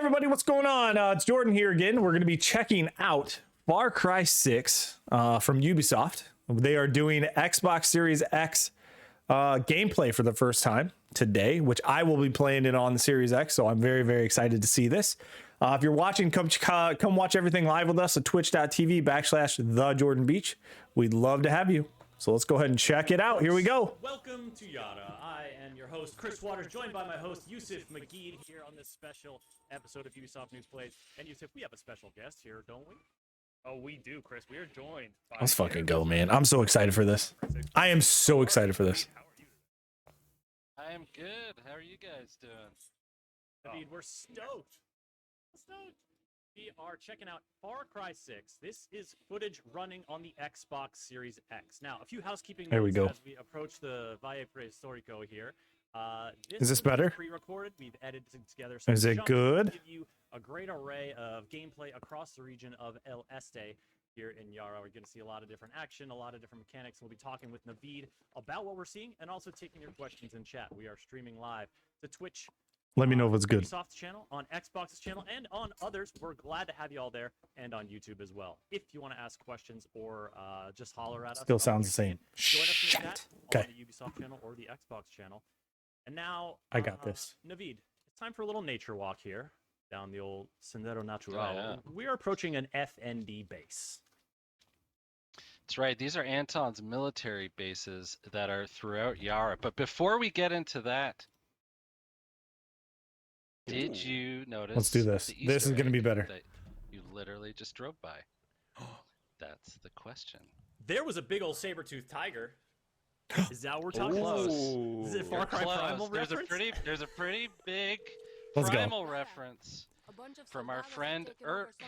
everybody, what's going on? It's Jordan here again. We're going to be checking out Far Cry 6 from Ubisoft. They are doing Xbox Series X gameplay for the first time today, which I will be playing it on the Series X, so I'm very, very excited to see this. If you're watching, come watch everything live with us at twitch.tv/TheJordanBeach. We'd love to have you. So let's go ahead and check it out. Here we go. Welcome to Yada. I am your host, Chris Waters, joined by my host, Yusuf McGee, here on this special episode of Ubisoft News Plays. And Yusuf, we have a special guest here, don't we? Oh, we do, Chris. We are joined by... Let's fucking go, man. I'm so excited for this. I am so excited for this. How are you? I am good. How are you guys doing? I mean, we're stoked. Stoked. We are checking out Far Cry 6. This is footage running on the Xbox Series X. Now, a few housekeeping There we notes go. as we approach the Valle Prehistorico here. Is this better? Pre-recorded. We've edited together. Some Is it chunks good? to give you a great array of gameplay across the region of El Este here in Yara. We're going to see a lot of different action, a lot of different mechanics. We'll be talking with Naveed about what we're seeing and also taking your questions in chat. We are streaming live to Twitch. Let me know if it's good. Ubisoft's channel, on Xbox's channel, and on others. We're glad to have you all there, and on YouTube as well. If you want to ask questions or just holler at us. Still sounds the same. Join us in the Shit. chat Okay. on the Ubisoft channel or the Xbox channel. And now, I got this. Naveed, it's time for a little nature walk here down the old Sendero Natural. Oh, yeah. We are approaching an FND base. That's right. These are Anton's military bases that are throughout Yara. But before we get into that, did you notice? Let's do this. the This is Easter going to be egg better. that you literally just drove by? That's the question. There was a big old saber-toothed tiger. Is that what we're talking about? Close. Is it Far You're Cry close. Primal There's reference? there's a pretty big Let's go. primal reference. From our friend Irk.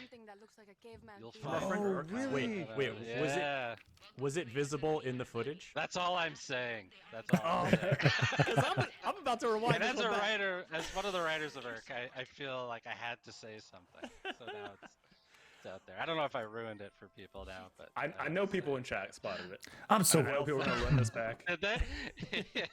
You'll Our find. friend Oh, Irk? really? Wait, Yeah. was it visible in the footage? That's all I'm saying. That's all I'm saying. 'Cause I'm about to rewind. And as this a one back. writer, as one of the writers of Irk, I feel like I had to say something. So now it's out there. I don't know if I ruined it for people now, but I know people in chat spotted it. I'm so. I know people are gonna run this back. Did they?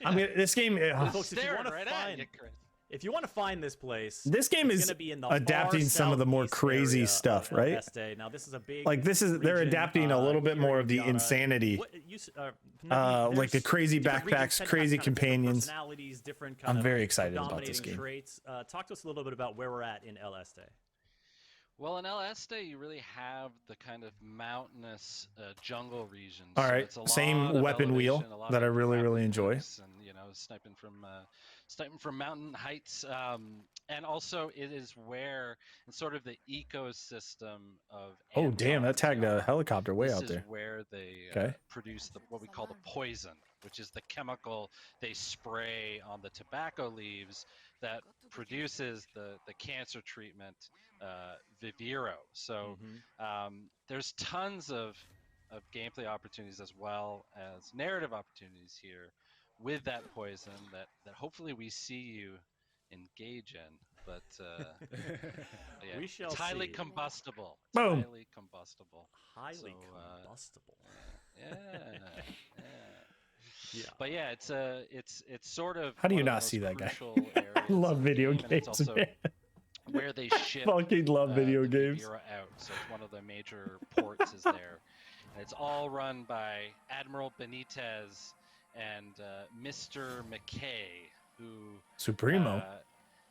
I mean, this game. Folks, if you Staring wanna right find- at you, Chris. If you want to find this place, This game it's is gonna be in the adapting far some of the more southeast crazy area stuff, of right? Este. Now this is a big Like this is they're region, adapting a little bit here more in of the Yara. insanity. Like the There's crazy different regions backpacks, tend to have crazy kind of different companions. personalities, different I'm kind of very excited about this dominating game. traits. Talk to us a little bit about where we're at in El Este. Well, in El Este, you really have the kind of mountainous jungle region. All So right, it's a same lot of weapon wheel elevation, a lot that I of really, really grappling enjoy. hooks and sniping from mountain heights, and also it is where in sort of the ecosystem of. Oh damn, that Anton's tagged a Yara, helicopter way this out is there. where they Okay. produce what we call the poison, which is the chemical they spray on the tobacco leaves that produces the cancer treatment Viviro. So there's tons of gameplay opportunities as well as narrative opportunities here with that poison that hopefully we see you engage in. But yeah, We shall it's highly see. combustible. It's Boom. highly combustible. Highly So, combustible. Yeah. Yeah. But yeah, it's sort of. How do you one of the not most see that guy? crucial areas I love of the video game, and it's games, also man. where they ship. Fucking love video the games. Viviro out. So it's one of the major ports is there, and it's all run by Admiral Benitez and Mr. McKay, who Supremo.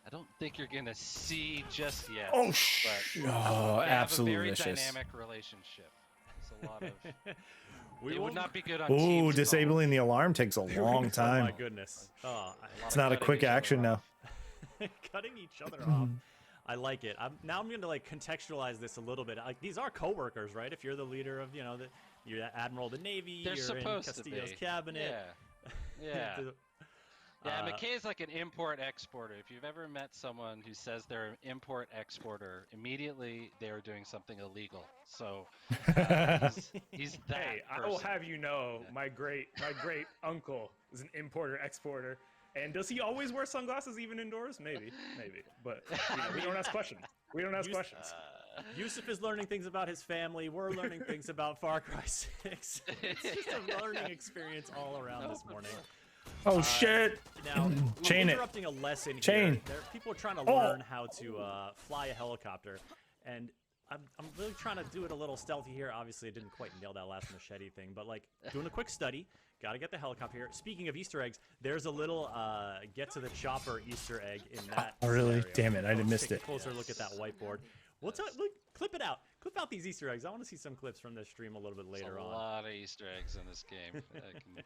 I don't think you're gonna see just yet. Oh, but oh, they have a absolutely very vicious. dynamic relationship. It's a lot of. We It won't- would not be good on Ooh, Teams disabling the alarm takes a long Oh my time. goodness. Oh, It's not a quick action now. cutting each other off. I like it. I'm going to like contextualize this a little bit. Like these are coworkers, right? If you're the leader of, you're the admiral of the Navy, They're you're supposed in to Castillo's be. cabinet. Yeah. Yeah, Uh, McKay is like an import-exporter. If you've ever met someone who says they're an import-exporter, immediately they are doing something illegal. So he's that Hey, I will have you know, my great uncle is an importer exporter. And does he always wear sunglasses even indoors? Maybe. But we don't ask questions. We don't ask questions. Yusuf is learning things about his family. We're learning things about Far Cry 6. It's just a learning experience all around this morning. Oh shit! Now, Chain it. interrupting a lesson Chain. here. People are trying to Oh. learn how to fly a helicopter, and I'm really trying to do it a little stealthy here. Obviously, I didn't quite nail that last machete thing, but like doing a quick study. Got to get the helicopter here. Speaking of Easter eggs, there's a little get to the chopper Easter egg in that. Oh, really? scenario. Damn it, I missed Take it. a closer look at that whiteboard. Look, clip it out. Clip out these Easter eggs. I want to see some clips from this stream a little bit There's later a on. lot of Easter eggs in this game. I can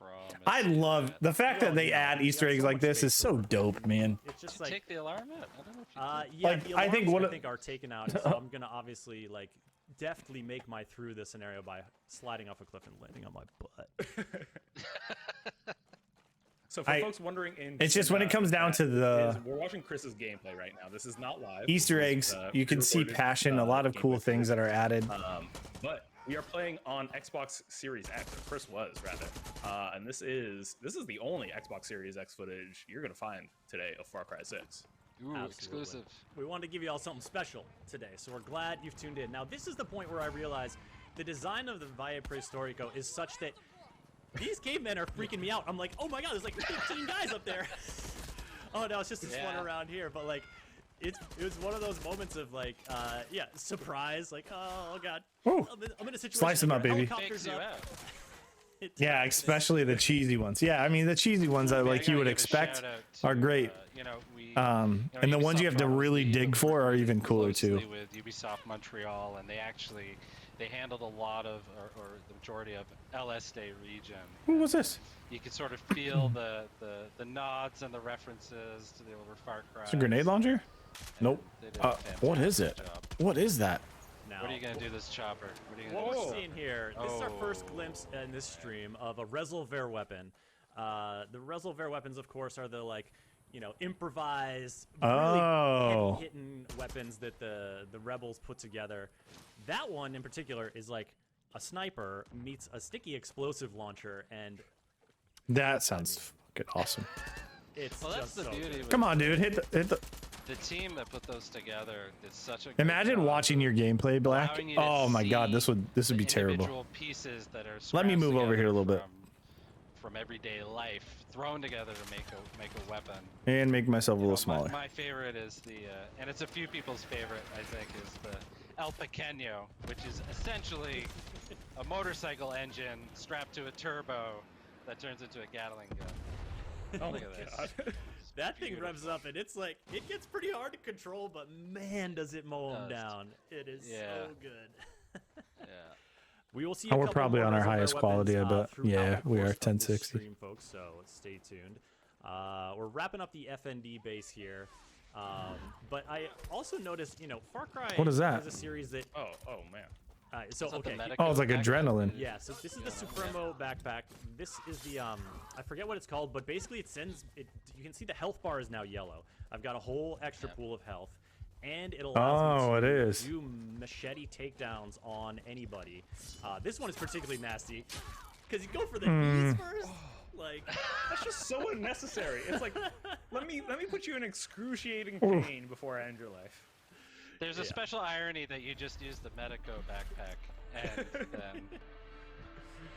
promise. I you love that. the fact that Well, they you know, add you Easter got eggs so like much this is space so to work with. dope, man. It's just Did you like take the alarm out? I don't know if you did. yeah, Like, the I think alarms, one I of- think are taken out, so I'm gonna obviously like deftly make my through the scenario by sliding off a cliff and landing on my butt. So for folks wondering, it's just when it comes down to the we're watching Chris's gameplay right now. This is not live. Easter This is, eggs, you can see pre-recorded, passion, a lot of cool gameplay things that are added. But we are playing on Xbox Series X, or Chris was rather, and this is the only Xbox Series X footage you're gonna find today of Far Cry 6. Ooh, Absolutely. exclusive. We wanted to give you all something special today, so we're glad you've tuned in. Now, this is the point where I realized the design of the Valle Prehistorico is such that these cavemen are freaking me out. I'm like, oh my god, there's like 15 guys up there. Oh no, it's just this one around here. But like, it was one of those moments of like, yeah, surprise. Like, oh god, Ooh. I'm in a situation. Slice 'em where up, baby. helicopter's Fakes you up. out. Yeah, especially the cheesy ones. Yeah, I mean the cheesy ones that I like gotta you would give a expect shout out are to, great. You know, we, And the ones you have to really dig for are even cooler too. With Ubisoft Montreal, and they handled a lot of, or the majority of LSD region. Who was this? You could sort of feel the nods and the references to the older Far Cry. It's a grenade launcher? Nope. They did a What is fantastic it? job. What is that? Now, What are you gonna do this chopper? What are you gonna what do? we're Whoa. seeing here, this is our first Oh. glimpse in this stream of a resolver weapon. The resolver weapons, of course, are the like, you know, improvised, really Oh. heavy-hitting weapons that the rebels put together. That one in particular is like a sniper meets a sticky explosive launcher, and That sounds fucking awesome. it's Well, that's just the so beauty. good. With Come on, dude. Hit the. the team that put those together did such a good Imagine job watching your gameplay, Black. allowing you to Oh my god, see this would be the terrible. individual pieces that are Let me move scratched over here a together little bit. from everyday life, thrown together to make a weapon. And make myself a You know, little smaller. My favorite is the, and it's a few people's favorite, I think, is the El Pequeño, which is essentially a motorcycle engine strapped to a turbo that turns into a Gatling gun. Oh Look my at this. god. It's That thing beautiful. revs up, and it's like, it gets pretty hard to control, but man, does it mow them Does. down. It is Yeah. so good. Yeah. We will see. Oh, a we're couple probably more on our reservoir highest weapons, quality, I bet. throughout Yeah, the we are course of this 1060. stream, folks. So stay tuned. We're wrapping up the FND base here, but I also noticed, you know, Far Cry What is that? is a series that. Oh man. So Is that the okay. medic Oh, it's like backpack? adrenaline. Yeah, so this is the Supremo backpack. This is the I forget what it's called, but basically it sends it. You can see the health bar is now yellow. I've got a whole extra pool of health, and it allows Oh, me it to is. do machete takedowns on anybody. This one is particularly nasty because you go for the knees first. Like That's just so unnecessary. It's like, let me put you in excruciating pain before I end your life. There's a special irony that you just used the Medico backpack and then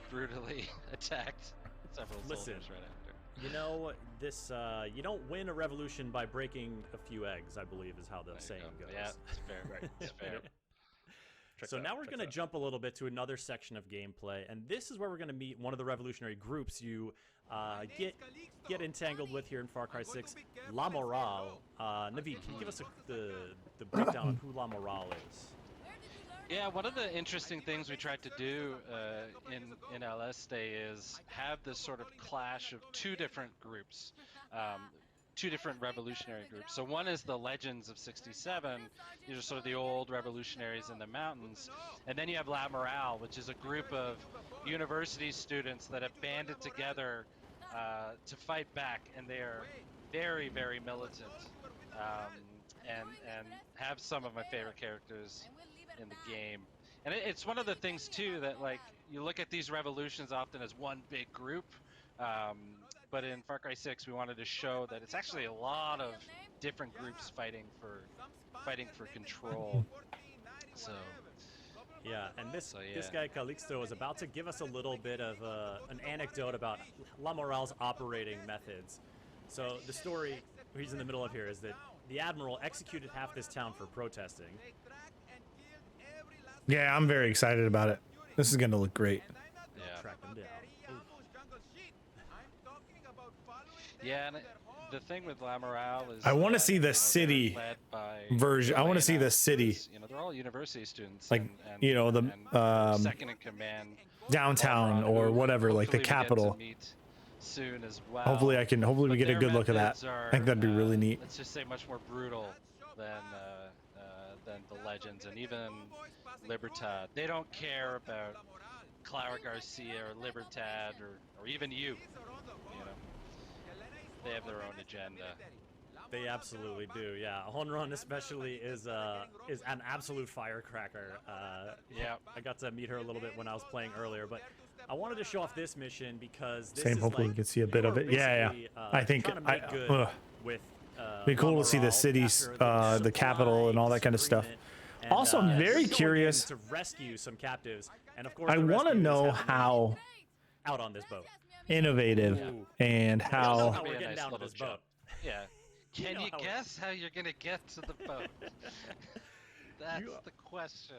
brutally attacked several Listen. soldiers right after. you know, this you don't win a revolution by breaking a few eggs. I believe is how the There you saying go. goes. Yeah, it's fair. Right. It's fair. So now we're going to jump a little bit to another section of gameplay, and this is where we're going to meet one of the revolutionary groups you get entangled with here in Far Cry 6, La Morale. Naveed, can you give us the breakdown on who La Morale is? Yeah, one of the interesting things we tried to do in LS Day is have this sort of clash of two different groups, two different revolutionary groups. So one is the Legends of 67, these are sort of the old revolutionaries in the mountains. And then you have La Morale, which is a group of university students that have banded together to fight back, and they are very, very militant, and have some of my favorite characters in the game. And it's one of the things too that, like, you look at these revolutions often as one big group, but in Far Cry 6 we wanted to show that it's actually a lot of different groups fighting for control. So Yeah, and this So, this yeah. guy Calixto is about to give us a little bit of an anecdote about La Morale's operating methods. So the story he's in the middle of here is that the admiral executed half this town for protesting. Yeah, I'm very excited about it. This is gonna look great. Yeah. Track them down. Yeah, and the thing with La Morale is I want to that, see the they're city led by version. I want to see Elena, the city, who's, they're all university students, like, and you know, the her second in command, downtown Alvarado, or who whatever, like the hopefully we get to capital. meet soon as well. Hopefully we But get a their good look at that. methods are, I think that'd be really neat. let's just say much more brutal than the Legends and even Libertad. They don't care about Clara Garcia or Libertad or even you. They have their own agenda. They absolutely do. Yeah, Honron especially is an absolute firecracker. Yeah. I got to meet her a little bit when I was playing earlier, but I wanted to show off this mission because this Same. is Hopefully like, we can see a you bit of are it. Yeah. basically, I think trying to make good with be cool La to see the Morale cities, after the capital, and all that kind of stuff. disagreement. And, Also, I'm very he's going in curious. to rescue some captives, and of course I the want to rescue is know happening how out on this boat. innovative Ooh. and We all know how. how we're Be a getting nice down to little this boat. Yeah. Can know you how it- guess how you're gonna get to the boat? That's the question.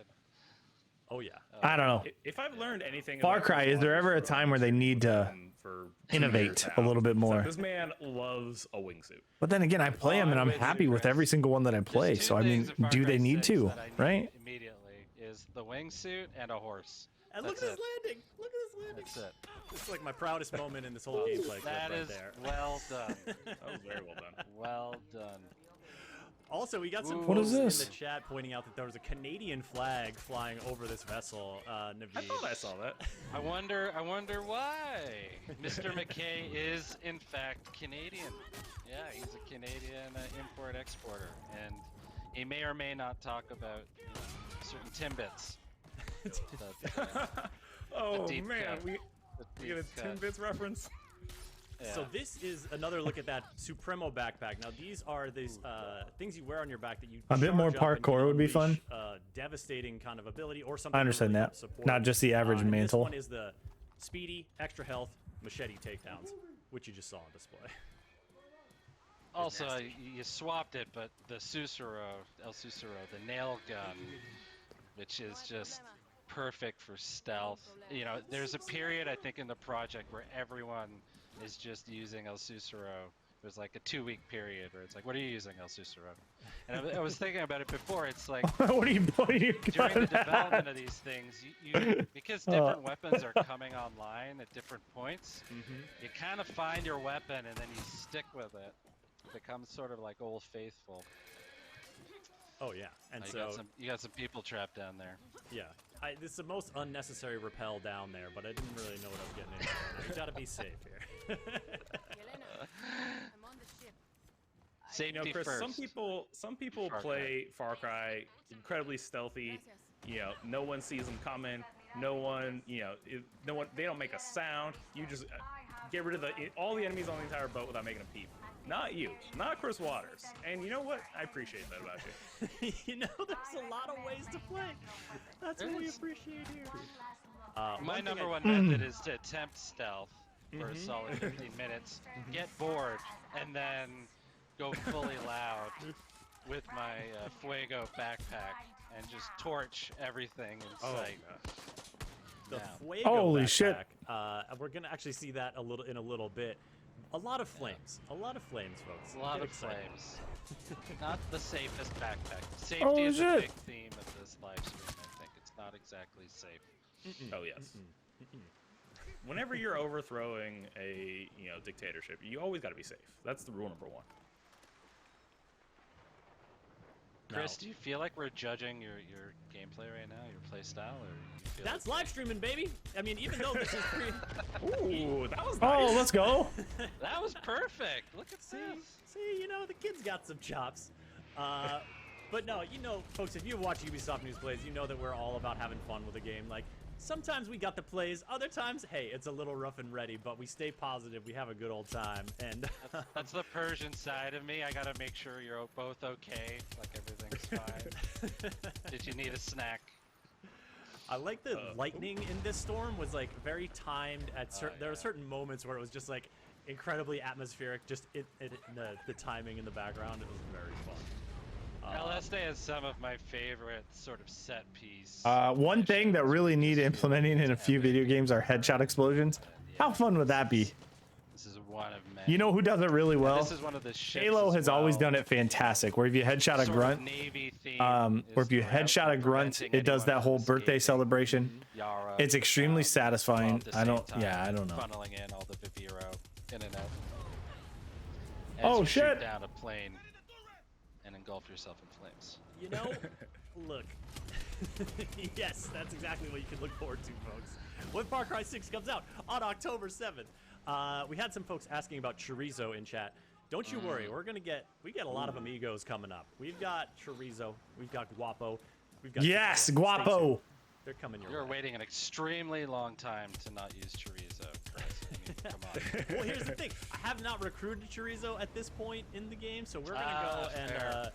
Oh yeah. I don't know. If I've learned anything, Far about Cry, Chris is there Waters ever a from time where they need to him for 2 innovate years a now, little bit it's that more? This man loves a wingsuit. But then again, I play them and I'm with you, happy with every Chris. single one that I play. There's two So I mean, things in Far do they Cry need 6 to? that I need Right? Immediately is the wingsuit and a horse. And look at That's this landing. Look at this landing. That's it. This is like my proudest moment in this whole gameplay clip That right is there. well done. That was very well done. Well done. Also, we got some Ooh. What is folks in this? the chat pointing out that there was a Canadian flag flying over this vessel, Naveed. I thought I saw that. I wonder why. Mr. McKay is in fact Canadian. Yeah, he's a Canadian import-exporter, and he may or may not talk about certain Timbits. Oh deep man, cut. we The get a deep cut. Timbits reference. Yeah. So this is another look at that Supremo backpack. Now these are these things you wear on your back that you A bit more charge up and parkour you would be unleash, fun. Devastating kind of ability or something. I to understand really that. help support. Not just the average and mantle. This one is the speedy, extra health, machete takedowns, which you just saw on display. Also, you swapped it, but the El Susuro, the nail gun, which is just perfect for stealth. There's a period, I think, in the project where everyone is just using El Susuro. There's like a 2-week period where it's like, what are you using El Susuro? And I was thinking about it before. It's like, what are you during the development of these things, because different weapons are coming online at different points, you kind of find your weapon and then you stick with it. It becomes sort of like Old Faithful. Oh yeah, and You got some people trapped down there. yeah, this is the most unnecessary rappel down there, but I didn't really know what I was getting into. You gotta be safe here. Safety Chris, first. some people Far play Far Cry incredibly stealthy. No one sees them coming. No one, they don't make a sound. You just get rid of all the enemies on the entire boat without making a peep. Not you, not Chris Waters. And you know what? I appreciate that about you. There's a lot of ways to play. That's what we appreciate here. My number one method is to attempt stealth for a solid 15 minutes, get bored, and then go fully loud with my Fuego backpack and just torch everything in sight. The Yeah. Fuego Holy backpack, shit. We're gonna actually see that in a little bit. A lot of flames, folks. A lot Get of excited. flames. Not the safest backpack. Safety Oh, is a shit. big theme of this live stream. I think it's not exactly safe. Oh yes. Whenever you're overthrowing a dictatorship, you always got to be safe. That's the rule number one. Chris, do you feel like we're judging your gameplay right now, your play style, or you feel That's like live streaming, baby. I mean, even though this is Ooh, that was Oh, nice. let's go. that was perfect? Look at this. See, the kid's got some chops. But no, folks, if you watch Ubisoft News Plays, you know that we're all about having fun with the game. Like, sometimes we got the plays, other times, hey, it's a little rough and ready, but we stay positive, we have a good old time, and That's the Persian side of me. I gotta make sure you're both okay, like everything's fine. Did you need a snack? I like the lightning in this storm was like very timed at there were certain moments where it was just like incredibly atmospheric, just the timing in the background. It was very fun. LSD has some of my favorite sort of set piece. One thing that really need implementing in a few video games are headshot explosions. How fun would that be? This is one of many. You know who does it really well? This is one of the ships Halo as has always well. done it fantastic. Where if you headshot a Sort of grunt, Navy theme or is if you throughout, headshot a grunt, preventing it does anyone that whole from birthday escaping celebration. Yara, It's extremely while satisfying. at the I same don't. time Yeah, I don't know. Funneling in all the Viviro in and out. As Oh, you shit. Shoot down a plane and engulf yourself in flames. You know, look. Yes, that's exactly what you can look forward to, folks. When Far Cry 6 comes out on October 7th. We had some folks asking about chorizo in chat. Don't you worry, we get a lot of amigos coming up. We've got chorizo, we've got guapo, we've got Yes, Stay guapo. tuned. They're coming your You're way. waiting an extremely long time to not use chorizo, Chris. I mean, come on. Well, here's the thing. I have not recruited chorizo at this point in the game, so we're gonna go and fair.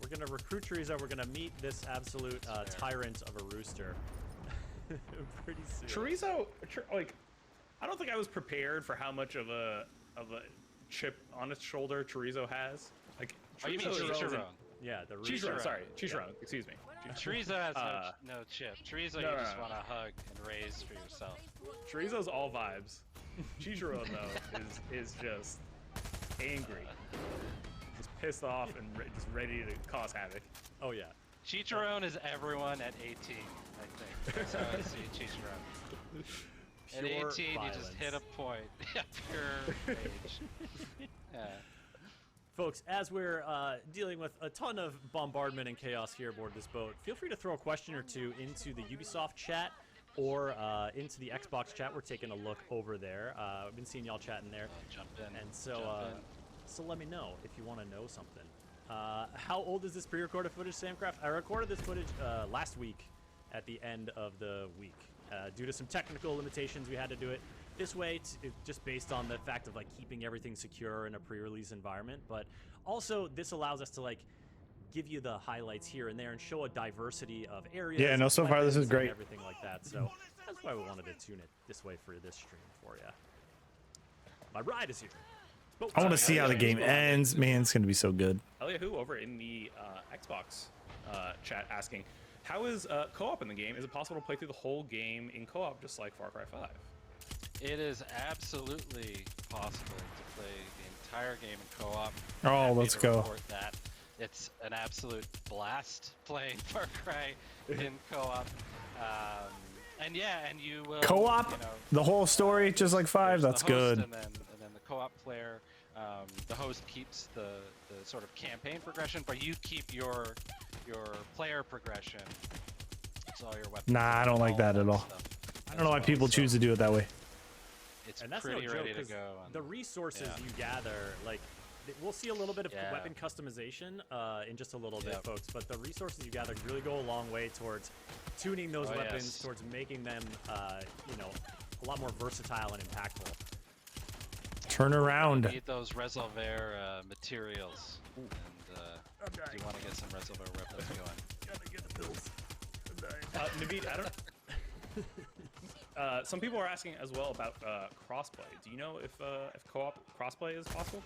we're gonna recruit chorizo. We're gonna meet this absolute tyrant of a rooster. Pretty soon. Chorizo, like, I don't think I was prepared for how much of a chip on its shoulder chorizo has. Like, Oh, you mean chorizo is- chicharron? Yeah, the Chicharron, rooster. sorry, chicharron. Excuse me. Chorizo has no chip. Chorizo no, you no, just no. want to hug and raise for yourself. Chorizo's all vibes. Chicharron though is just angry, just pissed off and just ready to cause havoc. Oh yeah. Chicharron is everyone at 18, I think. That's how I see Chicharron. At 18, Pure you just hit a violence. point. Yeah, pure rage. Yeah. Folks, as we're dealing with a ton of bombardment and chaos here aboard this boat, feel free to throw a question or two into the Ubisoft chat or into the Xbox chat. We're taking a look over there. I've been seeing y'all chatting there. Jump in. And so, jump in. so let me know if you want to know something. How old is this pre-recorded footage, Samcraft? I recorded this footage last week at the end of the week. Due to some technical limitations, we had to do it this way, just based on the fact of like keeping everything secure in a pre-release environment. But also, this allows us to like give you the highlights here and there and show a diversity of areas. Yeah, no, so far this is weapons, and great. everything like that. So that's why we wanted to tune it this way for this stream for you. My ride is here. Oh, I want to sorry, see how the game ends. Man, it's gonna be so good. Eliahu over in the Xbox chat asking, how is co-op in the game? Is it possible to play through the whole game in co-op just like Far Cry 5? It is absolutely possible to play the entire game in co-op. Oh, Happy let's to go. report that. It's an absolute blast playing Far Cry in co-op. And yeah, and you will Co-op, you know, the whole story, just like 5. there's That's the host good. And then the co-op player. The host keeps the sort of campaign progression, but you keep your player progression. So all your weapons. Nah, I don't like all that at all. stuff I don't know why as people well. choose to do it that way. It's And that's no pretty joke, ready to 'cause go. the resources yeah. you gather, like, we'll see a little bit of Yeah. weapon customization in just a little bit, Yep. folks. But the resources you gather really go a long way towards tuning those Oh, weapons, yes. towards making them, you know, a lot more versatile and impactful. Turn around. Need those resolver materials, and do you want to get some resolver weapons going? Naveed, I don't. Some people are asking as well about crossplay. Do you know if co-op crossplay is possible?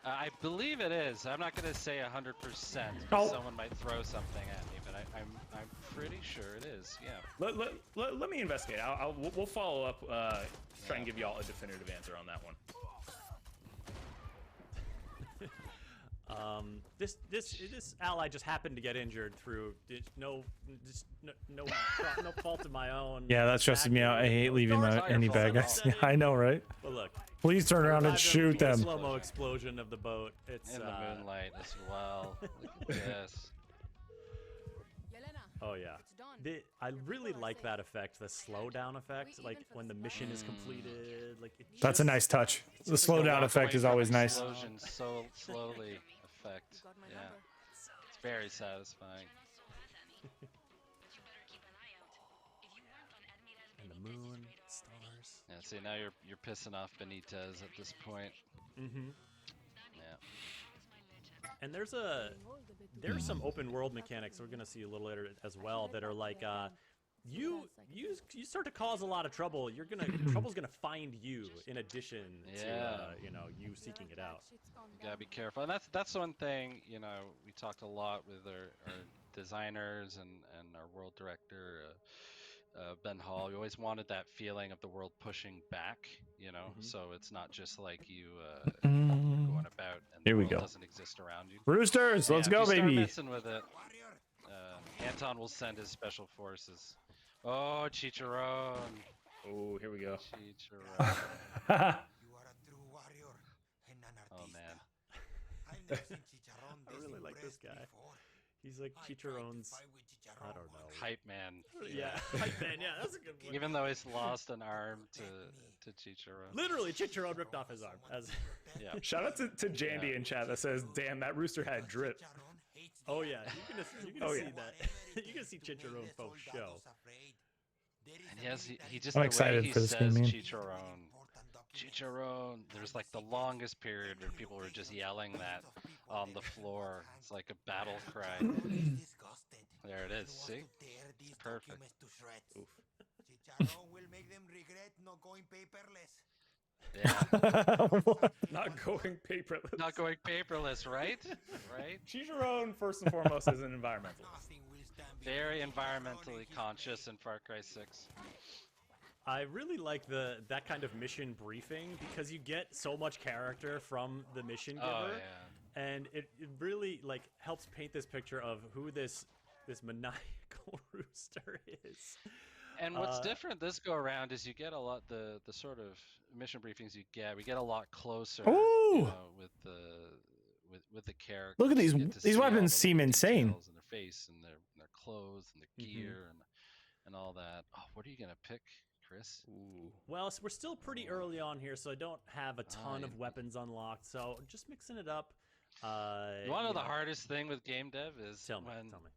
I believe it is. I'm not going to say 100%. Oh. Someone might throw something at me, but I'm pretty sure it is. Yeah. Let me investigate. We'll follow up. Try and give y'all a definitive answer on that one. This ally just happened to get injured through no fault of my own. Yeah, that stresses me out. I hate leaving It's not your any fault bad at guys. all. I know, right? But look, Please turn around and shoot them. Slow-mo explosion of the boat. It's In the moonlight as well. Look at this. Oh yeah. I really like that effect, the slowdown effect, like when the mission is completed. Like That's a nice touch. The slowdown Walk effect away is from always nice. explosion so slowly effect. Yeah. It's very satisfying. And the moon, stars. Yeah, see now you're pissing off Benitez at this point. Mm-hmm. Yeah. And there's some open world mechanics we're gonna see a little later as well that are like you start to cause a lot of trouble. Trouble's gonna find you in addition to you seeking it out. You gotta be careful, and that's one thing. We talked a lot with our designers and our world director Ben Hall. We always wanted that feeling of the world pushing back. So it's not just like you going about and Here the we world go. doesn't exist around you. Roosters, let's If go, you start baby. messing with it, Anton will send his special forces. Oh, Chicharron. Oh, here we go. Chicharron. You are a true warrior and an artista. Oh man. I've never seen Chicharrón I really like this desimpressed guy. before. He's like I tried to Chicharron's. fight with Chicharrón I don't know. once. Hype man. Yeah, hype man. Yeah, that's a good one. Even though he's lost an arm to Chicharron. Literally, Chicharron ripped off his arm. Yeah. Shout out to Jandy in chat that says, "Damn, that rooster had drip." Chicharrón hates Oh the yeah, you're gonna Oh, see yeah. that. You're gonna see Chicharron faux show. And he just I'm the excited way he for this game, says man. Chicharron. Chicharron. There's like the longest period where people were just yelling that on the floor. It's like a battle cry. There it is. See? Perfect. Oof. Chicharrón will make them regret not going paperless. Yeah. Not going paperless. Not going paperless, right? Right? Chicharron, first and foremost, is an environmentalist. Nothing will stand Very between Chicharrón and environmentally his conscious fate. in Far Cry 6. I really like that kind of mission briefing because you get so much character from the mission giver, Oh yeah. and it really like helps paint this picture of who this maniacal rooster is. And what's Uh, different this go around is you get a lot the sort of mission briefings you get. We get a lot closer Ooh. with the characters. Look at these- You get to these see all weapons the seem little insane. details in their face and their clothes and their Mhm. gear and all that. Oh, what are you gonna pick, Chris? Ooh. Well, we're still pretty early on here, so I don't have a ton of yeah. weapons unlocked. So just mixing it up. You want to know the hardest thing with game dev is Tell me, when tell me.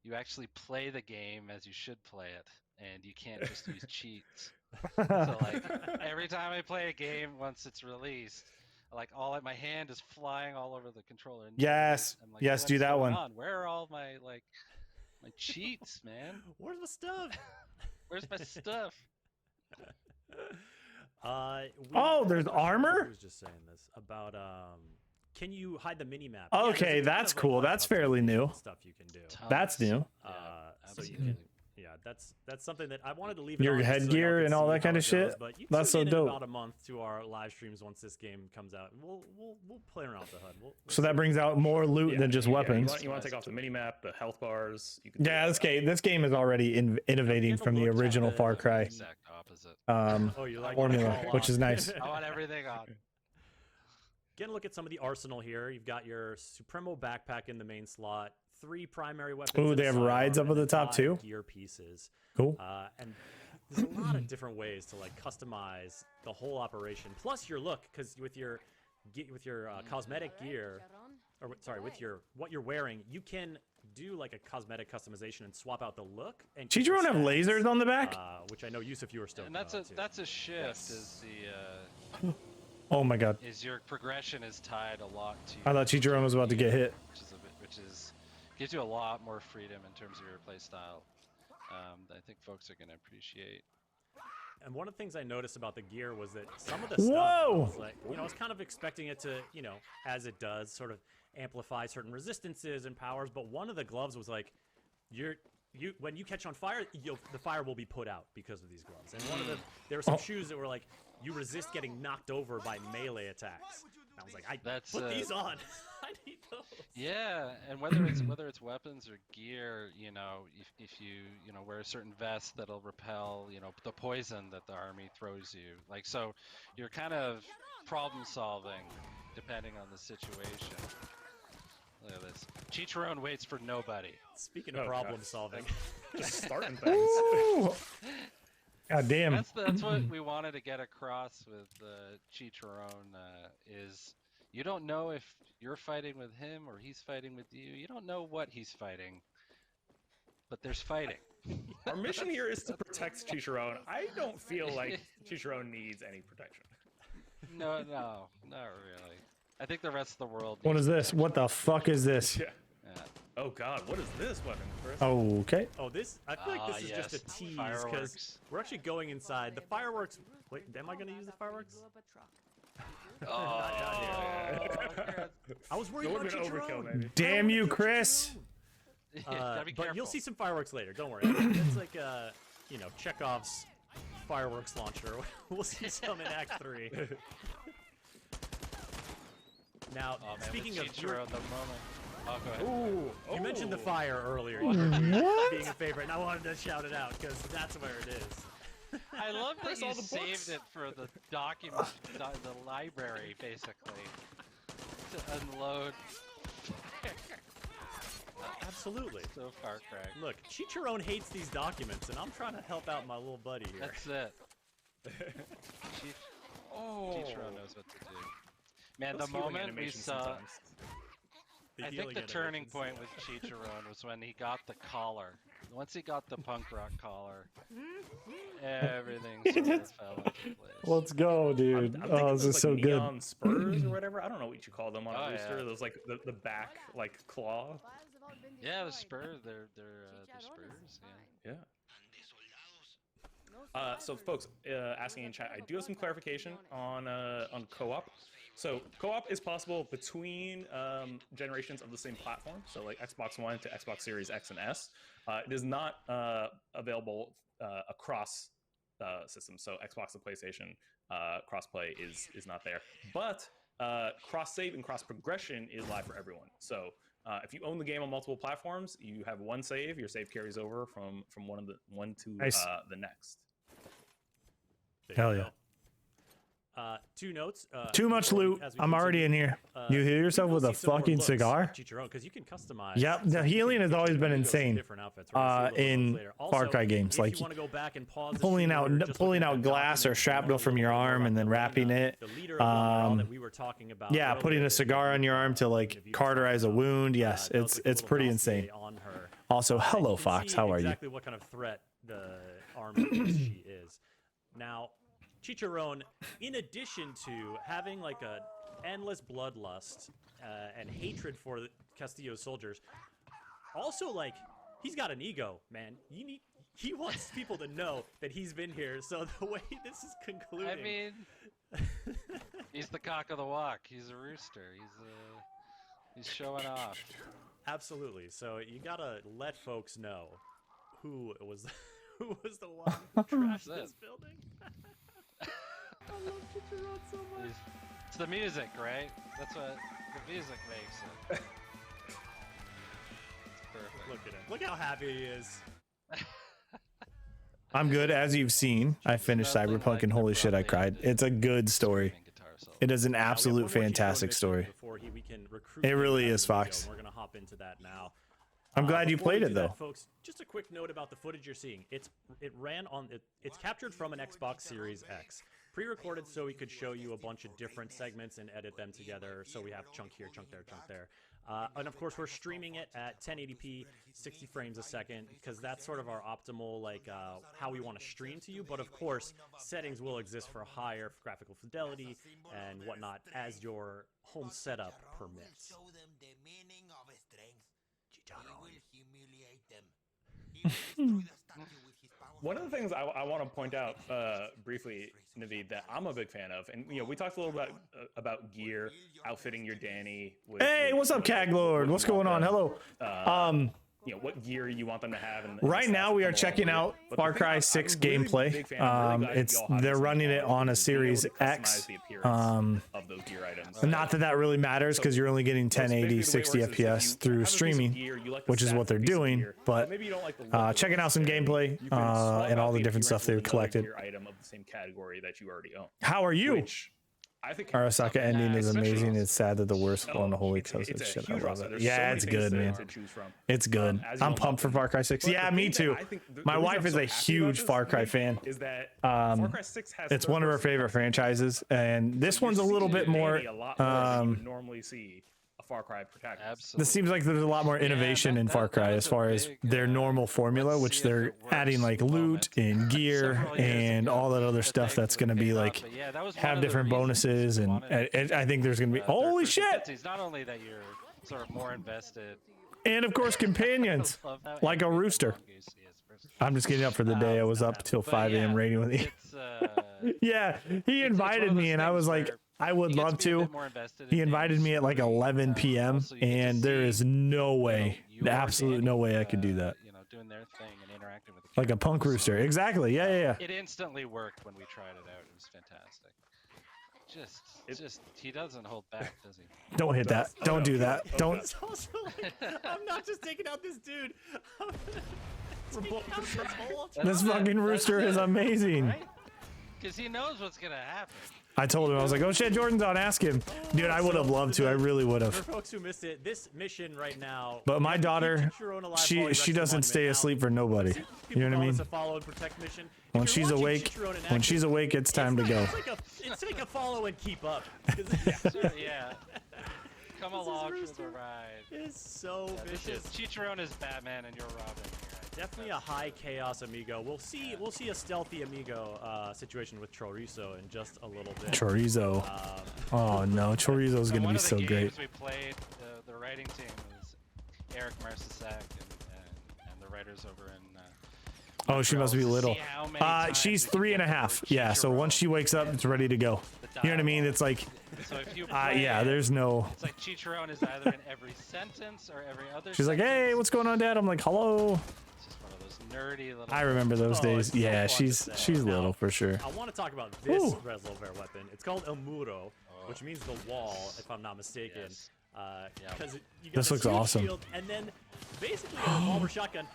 you actually play the game as you should play it, and you can't just use cheats. So like every time I play a game once it's released, like my hand is flying all over the controller. And Yes, I'm like, yes, "What's do that going one." on? Where are all my my cheats, man? Where's the stuff? Where's my stuff? Oh, there's armor? Who was just saying this about can you hide the mini map? Okay, there's a ton that's of, like, cool. That's fairly new. Stuff you can do. That's Tons. new. Yeah, So you absolutely. can, yeah, that's something that I wanted to leave. It Your on just so y'all headgear could and all see that kind how of it goes, shit? But you That's tune so in dope. about a month to our live streams once this game comes out. We'll play around with the HUD. We'll So that brings out more loot than just weapons. You want to take off the mini map, the health bars. You can do Yeah, all this that. this game is already innovating from the original Far Cry Exact opposite. Oh, you like formula, it all which on. is nice. I want everything on. Getting a look at some of the arsenal here. You've got your Supremo backpack in the main slot, 3 primary weapons. Ooh, and they a have sidearm, rides up and at the then top 5 too? Gear pieces. Cool. And there's a lot of different ways to like customize the whole operation. Plus your look, because with your cosmetic gear, or sorry, with your what you're wearing, you can do like a cosmetic customization and swap out the look. And keep Chicharron the have stats, lasers on the back? which I know Yusuf, you were still. And that's a shift. Is Oh my god. your progression is tied a lot to. I thought Chicharron was about to get hit. Which gives you a lot more freedom in terms of your play style. That I think folks are going to appreciate. And one of the things I noticed about the gear was that some of the stuff Whoa! was like, I was kind of expecting it to, as it does, sort of amplify certain resistances and powers. But one of the gloves was like, when you catch on fire, the fire will be put out because of these gloves. And there were some shoes that were like, you resist getting knocked over by melee attacks. And I was like, put these on. I need those. Yeah, and whether it's weapons or gear, if you wear a certain vest that'll repel, the poison that the army throws you. Like, so you're kind of problem solving depending on the situation. Look at this. Chicharron waits for nobody. Speaking of Oh, problem God. solving. Just starting things. Ooh. God damn. That's what we wanted to get across with Chicharron is you don't know if you're fighting with him or he's fighting with you. You don't know what he's fighting, but there's fighting. Our mission here is to protect Chicharron. I don't feel like Chicharron needs any protection. No, not really. I think the rest of the world. What needs is to this? What the fuck is this? Yeah. Yeah. Oh God, what is this weapon, Chris? Okay. Oh, this, I feel like this is just a yes, tease, because fireworks. we're actually going inside. The fireworks, wait, am I gonna use the fireworks? Oh, I was worried It about would have been Chicharon. overkill, maybe. Damn you, Chris. gotta be But careful. you'll see some fireworks later. Don't worry. It's like you know, Chekhov's fireworks launcher. We'll see some in Act 3. Now, Oh, man, speaking with of, Chichiro, the moment. Oh, go ahead. Ooh, you mentioned the oh. fire earlier. What? Being a favorite, and I wanted to shout it out because that's where it is. I love that Where's you all the saved books? it for the document, the library, basically, to unload. Absolutely. So Far Cry. Look, Chicharon hates these documents, and I'm trying to help out my little buddy here. That's it. Chichiro knows what to do. Man, Those the healing moment we animations saw, sometimes. The I think healing the turning animations. point with Chicharon was when he got the collar. Once he got the punk rock collar, everything sort of fell into place. Let's go, dude. I'm Oh, thinking this those, is so like, good. neon spurs or whatever. I don't know what you call them on Oh, a rooster. yeah. Those like the back like claw. Yeah, the spurs, they're spurs, yeah. Yeah. So folks, asking in chat, I do have some clarification on co-op. So co-op is possible between generations of the same platform, so like Xbox One to Xbox Series X and S. It is not available across systems, so Xbox and PlayStation crossplay is not there. But cross save and cross progression is live for everyone. So if you own the game on multiple platforms, you have one save. Your save carries over from one to Nice. the next. There Hell you yeah. go. Two notes. Too much loot. as we I'm already in continue, here. You hear yourself with a fucking cigar? Because you can customize. Yep, the healing has always been insane, in Far Cry games, like, pulling out glass or shrapnel from your arm and then wrapping it. Yeah, putting a cigar on your arm to like cauterize a wound. Yes, it's pretty insane. Also, hello Fox, how are you? Exactly what kind of threat the arm she is. Now, Chicharon, in addition to having like a endless bloodlust and hatred for Castillo's soldiers, also like he's got an ego, man. He wants people to know that he's been here. So the way this is concluding, I mean, he's the cock of the walk. He's a rooster. He's showing off. absolutely. So you gotta let folks know who was the one who trashed this building. I love Chicharon so much. It's the music, right? That's what the music makes it. It's perfect. Look at him. Look how happy he is. I'm good. As you've seen, I finished Nothing Cyberpunk like and the holy shit, I brilliant cried. It's a good story. Guitar solo. It is an Now, we have absolute one more Chicharon fantastic mission story. before we can recruit It him really as is, a video, Fox. and we're gonna hop into that now. I'm glad you Before we played it do though. that, folks, just a quick note about the footage you're seeing. It's captured from an Xbox Series X, pre-recorded so we could show you a bunch of different segments and edit them together. So we have chunk here, chunk there, chunk there. And of course, we're streaming it at 1080p, 60 frames a second, because that's sort of our optimal, like, how we want to stream to you. But of course, settings will exist for higher graphical fidelity and whatnot as your home setup permits. Show them the meaning of strength. He will humiliate them. He will destroy the statue with his power. One of the things I want to point out briefly, Naveed, that I'm a big fan of, and we talked a little about gear, outfitting your Danny. With, Hey, what's up, Caglord? What's going on? Hello. What gear you want them to have. And Right now we are checking out Far Cry 6 gameplay. They're running it on a Series X. Of those gear items. Not that really matters because you're only getting 1080, 60 FPS through streaming, which is what they're doing. But checking out some gameplay and all the different stuff they've collected. Item of the same category that you already own. How are you? Which I think Arasaka ending is especially- amazing. It's sad that the worst one. Holy it's cow, a shit! I huge love roster. it. There's so Yeah, many it's things good, to- man. to choose from. It's good. as you I'm unlock pumped for them. Far Cry 6. But Yeah, the me thing that too. I think the My reason wife I'm is so a happy about huge this, Far Cry Nick, fan. Is that Far Cry 6 has It's one of her favorite franchises, and this one's a little bit more. a lot more than you would normally see a Far Cry protagonist. Absolutely. This seems like there's a lot more innovation in Far Cry as far as their normal formula, which they're adding like loot and gear and all that other stuff that's going to be like have different bonuses, and I think there's going to be holy shit, Not only that you're sort of more invested, and of course companions like a rooster. I'm just getting up for the day. I was up till 5 a.m. raiding with you. Yeah, he invited me, and I was like, I would love to. He invited me at like 11 p.m. and there is no way, absolute no way I could do that. You know, doing their thing and interacting with the Like a punk rooster. Exactly. Yeah. It instantly worked when we tried it out. It was fantastic. Just he doesn't hold back, does he? Don't hit that. Don't do that. Don't. It's also like, I'm not just taking out this dude. This fucking rooster is amazing. Because he knows what's gonna happen. I told him, I was like, oh shit, Jordan's on, ask him. Dude, I would have loved to. I really would For have. folks who missed it, this mission right now. But my daughter, she doesn't stay asleep for nobody. You know what I mean? It's a follow and protect mission. If When you're she's watching awake, Chicharron in when action, she's awake, it's time to go. It's like a follow and keep up. Yeah. Come along for the ride. It's so vicious. Chicharron is Batman and you're Robin. Definitely a high chaos amigo. We'll see a stealthy amigo situation with Chorizo in just a little bit. Chorizo. Oh no, Chorizo's gonna be so great. We played the writing team was Eric Marcisak and the writers over in. Oh, she must be little. She's 3.5. Yeah, so once she wakes up, it's ready to go. You know what I mean? It's like, So if you yeah, there's no. It's like Chicharron is either in every sentence or every other. She's like, hey, what's going on, Dad? I'm like, hello. It's just one of those nerdy little. I remember those days. it's so Yeah, fun to say. she's Now, little for sure. I want to talk about this Ooh. resolver weapon. It's called El Muro, which means the wall, if I'm not mistaken. Yes. Because you got This looks huge awesome. shield, and then basically a revolver shotgun.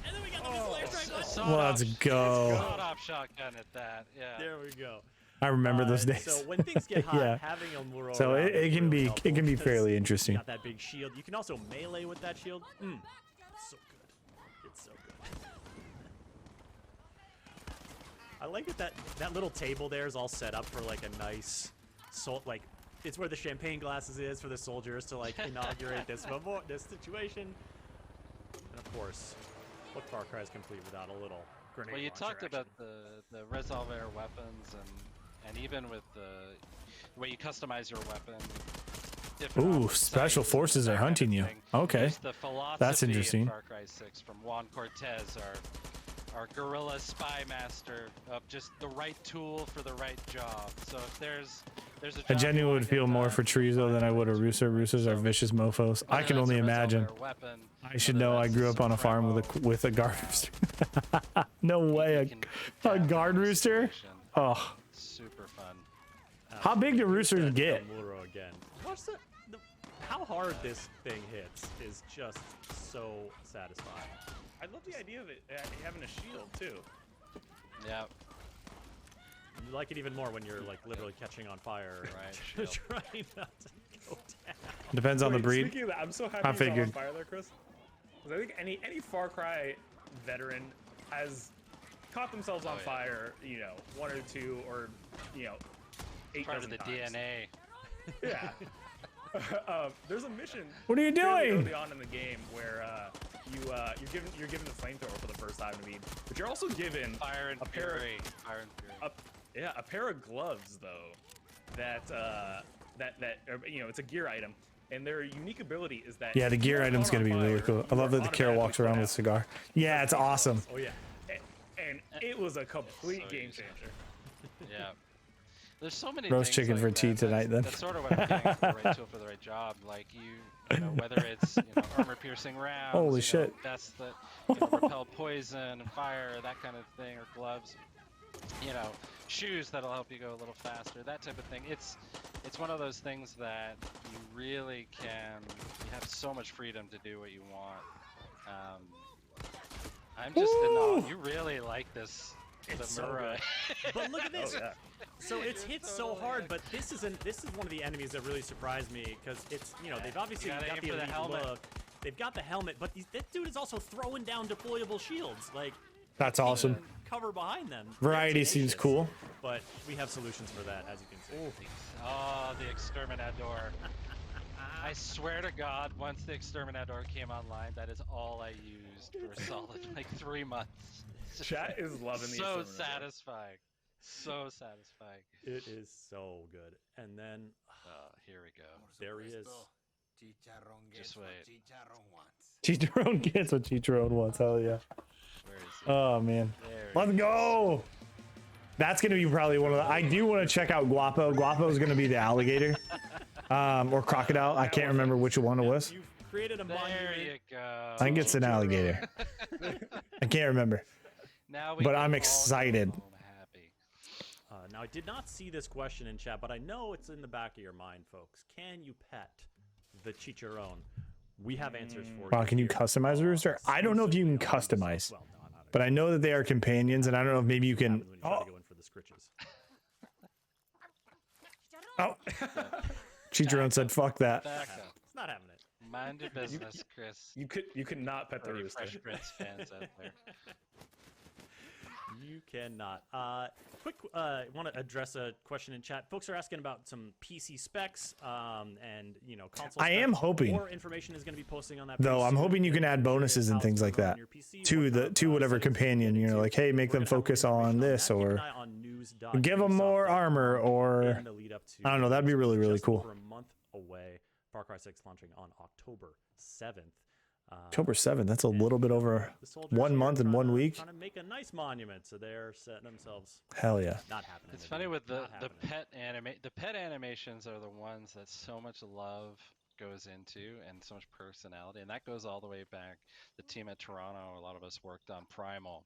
And then we got the missile airstrike. Let's go. Sawed-off shotgun at that. Yeah. There we go. I remember those days. So when things get hot, Yeah. having El Muro So around it is can really be helpful because fairly interesting. You got that big shield. You can also melee with that shield. So good. It's so good. I like that little table there is all set up for like a nice, it's where the champagne glasses is for the soldiers to like inaugurate this situation. And of course, what Far Cry is complete without a little grenade Well, you launcher talked about action. the resolver weapons and even with the way you customize your weapon. Ooh, special forces are hunting you. Okay. There's the philosophy That's interesting. In Far Cry 6 from Juan Cortez, our guerrilla spy master of just the right tool for the right job. So if there's a I job genuinely you would wanna feel get more done, for Chorizo than I would a Rooster. Roosters are vicious mofos. I whether can that's only a imagine. resolver weapon, I should whether know I that's grew up on a farm with a guard rooster. No way, a guard rooster? Oh, super fun. how big do roosters El get? Muro again. Watch how hard this thing hits is just so satisfying. I love the idea of it having a shield too. Yeah. You like it even more when you're like literally catching on fire. Right. Trying not to go down. Depends on the Wait, breed. Speaking of that, I'm so happy I you're on figured. fire there, Chris. Because I think any Far Cry veteran has caught themselves on yeah. fire, you know, 1 or 2 or, you know, 8 Part of dozen the times. DNA. Yeah. There's a mission. What are you fairly doing? Early on in the game, where you're given the flamethrower for the first time to meet, but you're also given Fire and a pair Fury. Fire and Fury. a pair of gloves though, that you know, it's a gear item, and their unique ability is that Yeah, the if gear you're item's caught gonna on be really fire, cool. I you love are that the Kara walks automatically around put with a out. cigar. Yeah, it's awesome. Oh yeah. And it was a complete So game useful. changer. Yeah. There's so many Roast things chicken like for tea that. tonight, then. That's sort of what I'm getting for the right tool for the right job. Like you know, whether it's armor-piercing rounds, Holy shit. vests that repel poison and fire, that kind of thing, or gloves. You know, shoes that'll help you go a little faster, that type of thing. It's one of those things that you really can. You have so much freedom to do what you want. I'm just in awe. You really like this. It's the so Murray. But look at this. Oh, yeah. So it's hit so hard, but this is one of the enemies that really surprised me because it's they've obviously You gotta got aim the for the elite helmet. look. They've got the helmet, but that dude is also throwing down deployable shields. Like That's awesome. cover behind them. Variety It's seems tenacious, cool. But we have solutions for that, as you can see. Oh, the exterminator. I swear to God, once the Exterminator came online, that is all I used for a solid like 3 months. Chat is loving the So Exterminator. satisfying. So satisfying. It is so good. And then Here we go. there he is. Chicharrón Just gets what wait. chicharrón wants. Chicharron gets what Chicharron wants. Hell yeah. Where is he? Oh man. There Let's he is. go. That's gonna be probably one of the. I do want to check out Guapo. Guapo is gonna be the alligator, or crocodile. I can't remember which one it was. You've created a There monument. you go. I think it's an alligator. I can't remember. Now we But can I'm all go excited. home happy. Now, I did not see this question in chat, but I know it's in the back of your mind, folks. Can you pet the chicharron? We have answers for Wow, you. can you here. customize a rooster? I don't know if you can customize, but I know that they are companions, and I don't know if maybe you can. When you try to go in for the scritches. Oh, Chicharron said, "Fuck that." Back up. It's not having it. Mind your business, Chris. You could not pet the For the rooster. Fresh Prince fans out there. You cannot. Quick, want to address a question in chat. Folks are asking about some PC specs, and console. I am specs. hoping. More information is going to be posting on that. Though pretty I'm soon. hoping you can add bonuses and How things to like run that your PC, to what the kind to of, whatever settings you can companion. get You know, into. like, hey, make We're them gonna have more focus on information this, that. Keep or an eye on news.ubisoft.com give them more armor, or in the lead up to I don't know. That'd be really, really just cool. over a month away. Far Cry 6 launching on October 7th. October 7th. That's a little bit over The soldiers 1 here month and trying 1 to- week. Trying to make a nice monument, so they're setting themselves. Hell yeah. Not happening. It's Naveed. funny with the Not happening. pet animations are the ones that so much love goes into and so much personality, and that goes all the way back. The team at Toronto, a lot of us worked on Primal,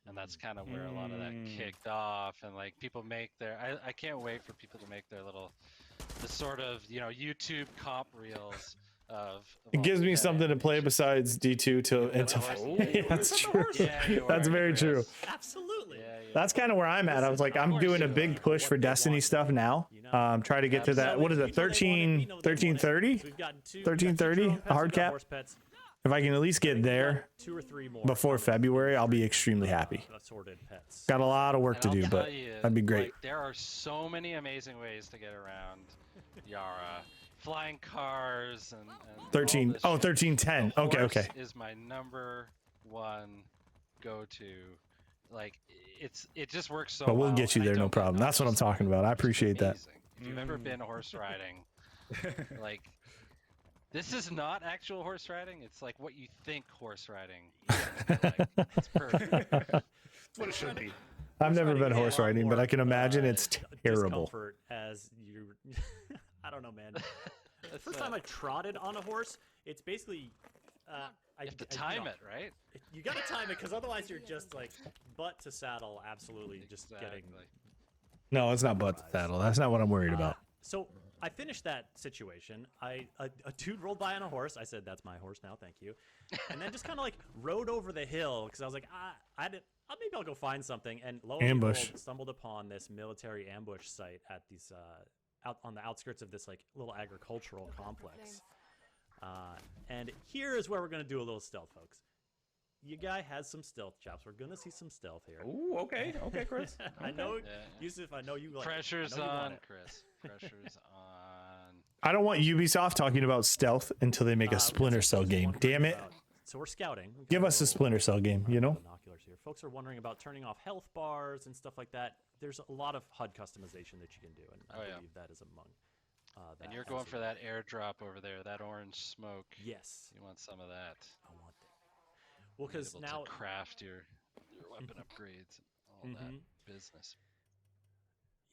and that's kind of where a lot of that kicked off. And like people make their, I can't wait for people to make their little, the sort of YouTube comp reels of It all gives the me pet something to play animations. besides D2 to Yeah, yeah, that's true. Yeah, you That's are, very Chris. true. Absolutely. Yeah, yeah. That's kind of where I'm at. I was like, I'm doing a big push for Destiny stuff now. Try to get to that. What is it? 1330? 1330? A hard cap? If I can at least get there 2 or 3 more before February, I'll be extremely happy. assorted pets. Got a lot of work And to I'll do, tell but you, that'd be great. like, there are so many amazing ways to get around Yara. Flying cars and 13. all Oh, this shit. 1310. The Okay, horse okay. is my number one go-to. Like it just works so But we'll well, get you and I there, no don't get problem. That's what I'm noticed, talking about. I which is appreciate that. amazing. If you've ever been horse riding, like this is not actual horse riding. It's like what you think horse riding is gonna be like. It's perfect. That's what it should be. I've never riding been is a horse lot riding, but more, I can imagine it's terrible. discomfort as you I don't know, man. That's, First time I trotted on a horse, it's basically you have to time it, right? You gotta time it, because otherwise you're just like butt to saddle, absolutely just getting. Exactly. No, it's not butt to saddle. That's not what I'm worried about. So I finished that situation. A dude rolled by on a horse. I said, "That's my horse now, thank you," and then just kind of like rode over the hill because I was like, maybe I'll go find something. And lo and Ambush. behold, stumbled upon this military ambush site at these out on the outskirts of this like little agricultural complex. And here is where we're gonna do a little stealth, folks. You guy has some stealth chops. We're gonna see some stealth here. Ooh, okay, Chris. I know, Yeah. Yusuf. I know you like. Pressure's I know you want on, it. Chris. Pressure's on. I don't want Ubisoft talking about stealth until they make a We got Splinter some Cell folks game. wondering Damn it. about- So we're scouting. We've Give got us a little, Splinter Cell game, you know? Binoculars here. Folks are wondering about turning off health bars and stuff like that. There's a lot of HUD customization that you can do, and I Oh, yeah. believe that is among. That And you're going for that airdrop over there, that orange smoke. Yes, You want some of that. I want that. Well, Be because able now to craft your weapon upgrades and all that Mhm. business.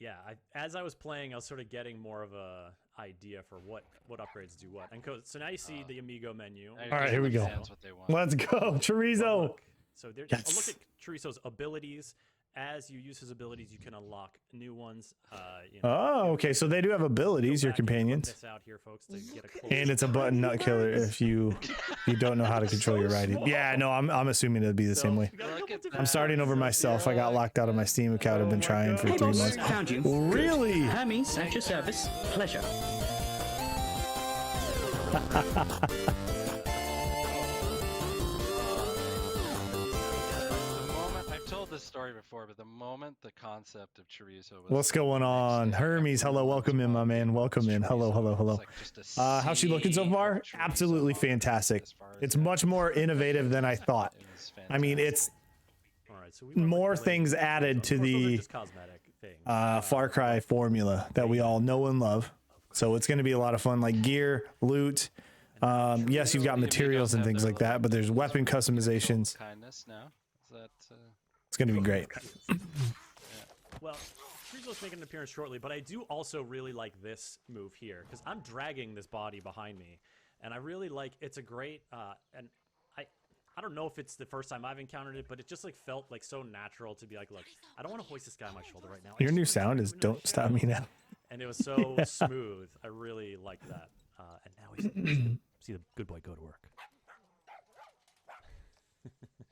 yeah, as I was playing, I was sort of getting more of a idea for what upgrades do what. And so now you see the Amigo menu. Now you're All right, giving here we the go. fans what they want. Let's go. Well, Chorizo. look. So there's a look Yes. at Chorizo's abilities. As you use his abilities, you can unlock new ones. Oh, okay. So they do have abilities, your companions. This out here, folks, to get a close And it's a button nut killer if you don't know how to control your riding. Yeah, no, I'm assuming it'd be the same way. Look at I'm starting over myself. I got locked out of my Steam account. I've been trying for 3 months. Found you. Really? Hermes, at your service. Pleasure. the moment I've told this story before, but the moment the concept of chorizo was What's going on? Hermes, hello, welcome in, my man. Welcome in. Hello, hello, hello. How's she looking so far? Absolutely fantastic. It's much more innovative than I thought. I mean, it's All right, so we more things added to the cosmetic thing. Far Cry formula that we all know and love. So it's going to be a lot of fun, like gear, loot. Yes, you've got materials and things like that, but there's weapon customizations. Kindness now. Is that It's going to be great. Well, Chorizo's making an appearance shortly, but I do also really like this move here because I'm dragging this body behind me, and I really like. It's a great, and I don't know if it's the first time I've encountered it, but it just like felt like so natural to be like, look, I don't want to hoist this guy on my shoulder right now. I Your just new wanna sound do is it "Don't Stop Me Now." And it was so smooth. I really like that. And now he's see the good boy go to work.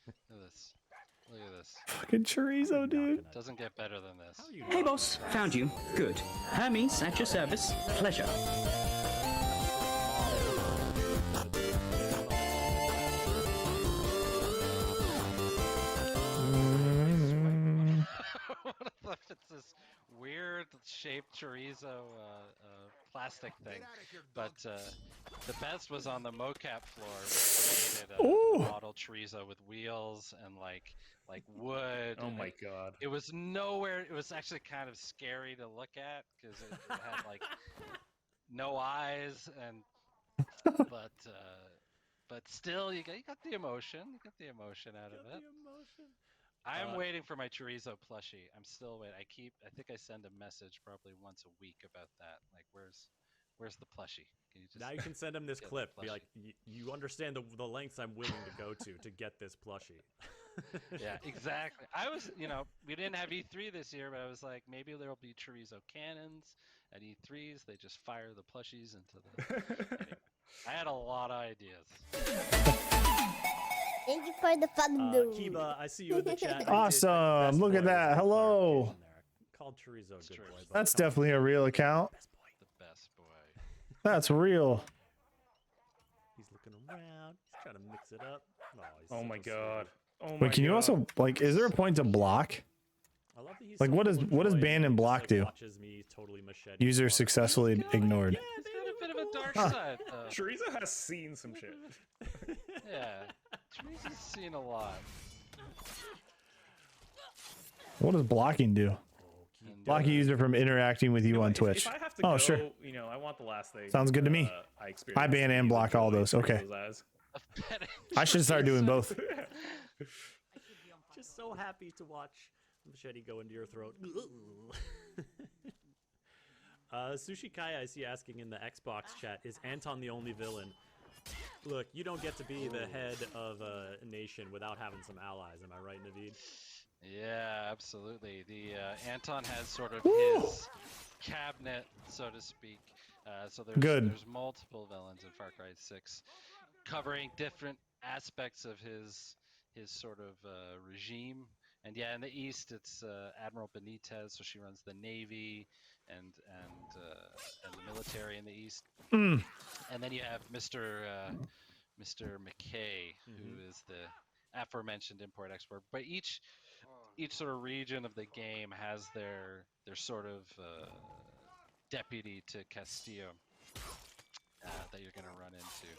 Look at this. Look at this. Fucking chorizo, dude. Doesn't get better than this. Hey boss, found you. Good. Hermes at your service. Pleasure. What if it's this weird shaped chorizo plastic thing? But the best was on the mocap floor. We created a model chorizo with wheels and like wood. Oh and my god. It was nowhere. It was actually kind of scary to look at because it had like no eyes and but still you got the emotion. You got the emotion out of it. I am waiting for my chorizo plushie. I'm still waiting. I think I send a message probably once a week about that. Like, where's the plushie? Can you just Now you can send him this get the clip. Be plushie? like, you understand the lengths I'm willing to go to get this plushie. Yeah, exactly. I was, we didn't have E3 this year, but I was like, maybe there'll be chorizo cannons at E3s. They just fire the plushies into the. Anyway, I had a lot of ideas. Thank you for the fun, dude. Kiba, I see you in the chat. Awesome. Look at that. Hello. Called Chorizo good boy. That's definitely a real account. The best boy. That's real. He's looking around. He's trying to mix it up. He's Oh so my sweet. god. Oh my Wait, can you god. also like? Is there a point to block? I love that he's Like, so what does- full of what does joy ban and and he just, block like, do? watches me totally machete User hard. successfully ignored. He's got a bit of a dark side, though. Chorizo has seen some shit. Yeah, Chorizo's seen a lot. What does blocking do? And, Block a user from interacting with you on If Twitch. I have to Oh, go, sure. I want the last thing. Sounds good to me. I experienced. I ban and block all those. Okay. I should start doing both. Just so happy to watch machete go into your throat. Sushi Kaya, I see asking in the Xbox chat, is Anton the only villain? Look, you don't get to be the head of a nation without having some allies. Am I right, Naveed? Yeah, absolutely. The Anton has sort of his cabinet, so to speak. So there's multiple villains in Far Cry 6, covering different aspects of his sort of regime. And yeah, in the east, it's Admiral Benitez, so she runs the navy and the military in the east. And then you have Mr. McKay, who is the aforementioned import-export. But each sort of region of the game has their sort of deputy to Castillo that you're going to run into.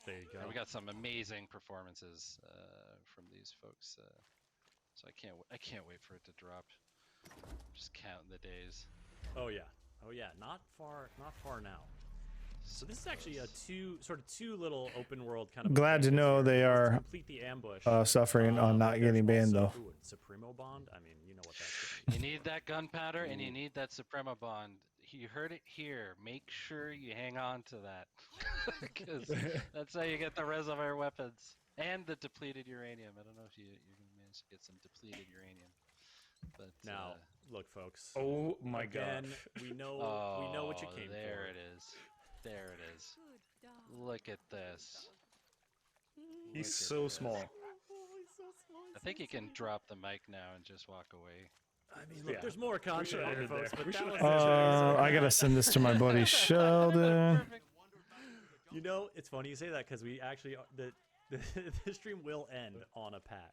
There you go. And we got some amazing performances from these folks. So I can't wait for it to drop. I'm just counting the days. Oh yeah. Not far now. So this is actually two little open world kind of. Glad to objectives know here. they Is to are complete the ambush. suffering on not but getting there's banned also- though. ooh, Supremo Bond. I mean, you know what that's gonna be. You need that gunpowder and you need that Suprema Bond. You heard it here. Make sure you hang on to that. Because that's how you get the reservoir weapons. And the depleted uranium. I don't know if you're going to manage to get some depleted uranium. But Now, look, folks. Oh my Again, god. we know what you came there for. it is. There it is. Look at this. He's Look at so this. small. I think you can drop the mic now and just walk away. I mean, look, Yeah. there's more content should've here, ended folks, there. but We that should've was ended there. I gotta send this to my buddy Sheldon. Perfect. You know, it's funny you say that because we actually the stream will end on a pat.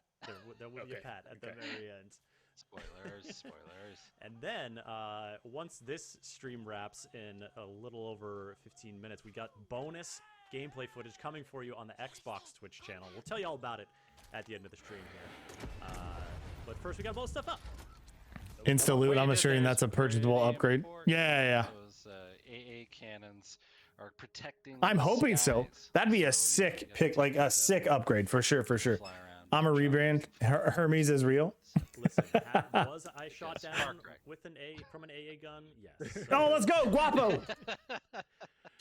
There will be a Okay, pat at the okay. very end. Spoilers. And then once this stream wraps in a little over 15 minutes, we got bonus gameplay footage coming for you on the Xbox Twitch channel. We'll tell you all about it at the end of the stream here. But first, we got both stuff up. Insta loot. I'm assuming that's a purchasable upgrade. Yeah. Those AA cannons are protecting. I'm the hoping so. skies, That'd be a so you sick get pick, to like a use sick them upgrade for sure. to fly around I'm a and rebrand. Hermes is real. Listen, was I shot Yes, down Far Cry. with an AA gun? Yes. Oh, let's go, Guapo.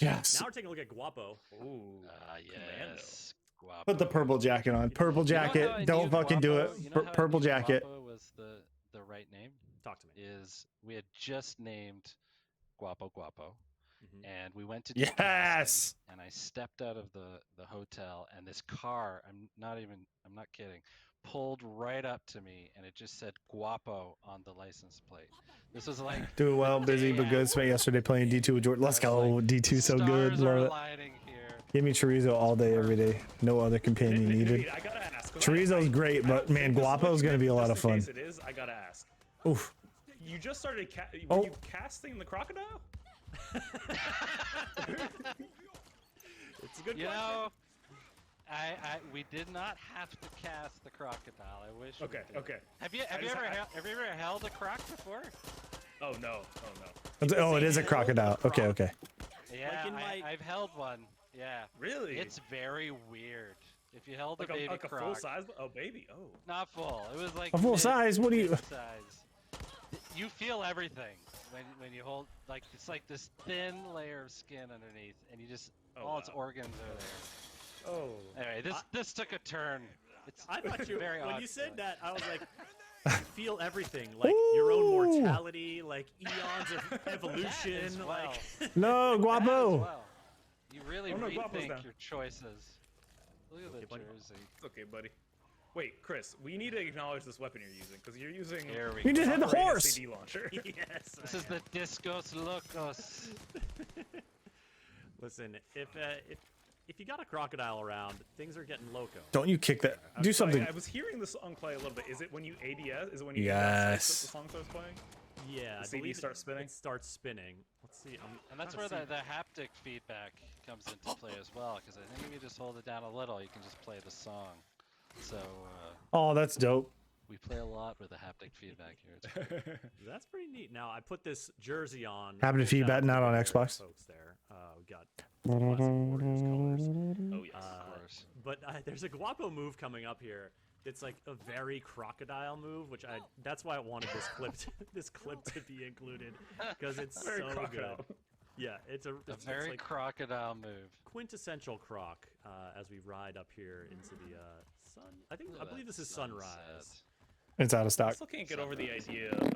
Yes. Now we're taking a look at Guapo. Ooh. Yes. Guapo. Put the purple jacket on. Purple You know how jacket. I Don't knew fucking do it. Guapo- you know how I Purple knew jacket. Guapo was the right name. Talk to me. Is we had just named Guapo, Mhm. and we went to do Yes. casting, and I stepped out of the hotel, and this car, I'm not kidding, pulled right up to me, and it just said Guapo on the license plate. This was like Do well, busy but good. Spent yesterday playing D2 with Jordan. Let's go. D2 so good. stars are Love it. aligning here. Give me chorizo all day, every day. No other companion needed. I gotta ask. 'cause Chorizo's great, I but don't man, think this Guapo's gonna be a lot of just in fun. case It is. I gotta ask. Oof. You just started. Oh. Were you casting the crocodile? It's a good You question. know, we did not have to cast the crocodile. I wish. we Okay. did. Okay. Have you just- ever held a croc before? Oh no. Oh no. Oh, it is a crocodile. Okay, okay. Yeah, in my- I've held one. Yeah. Really? It's very weird. If you held like a baby like a croc, full size. Oh baby. Oh. not full. It was like A full size? What do you- size. You feel everything when you hold, like, it's like this thin layer of skin underneath, and you just Oh, all its wow. organs are there. Oh. Anyway, this took a turn. It's I thought you, very when odd you said feeling. that, I was like, you feel everything, like your own Ooh. mortality, like eons of evolution, That as well. like. No, That as Guapo. well. You really Oh, no, Guapo's rethink down. your choices. Look at the buddy. jersey. It's okay, buddy. Wait, Chris. We need to acknowledge this weepon you're using because you're using. Here we You go. just hit the operating horse. CD launcher. Yes. This is the Discos Locos. Listen, if you got a crocodile around, things are getting loco. Don't you kick that. Do something. I was hearing the song play a little bit. Is it when you ADS? Is it when you Yes. ADS that the song starts playing? Yeah, The I CD believe starts spinning? It starts spinning. Let's see. And that's where the haptic feedback comes into play as well, because I think if you just hold it down a little, you can just play the song. So Oh, that's dope. we play a lot with the haptic feedback here. It's great. That's pretty neat. Now I put this jersey on. Haptic Shout feedback out to not the on Bears Xbox. Folks there. We got classic Warriors colors. Oh yes. Of course. But there's a Guapo move coming up here. It's like a very crocodile move, which that's why I wanted this clip to be included, because it's Very so crocodile. good. Yeah, it's A it's very like crocodile move. quintessential croc as we ride up here into the sun. I Look believe at this that is sunset. sunrise. It's out of I stock. still can't get over the idea of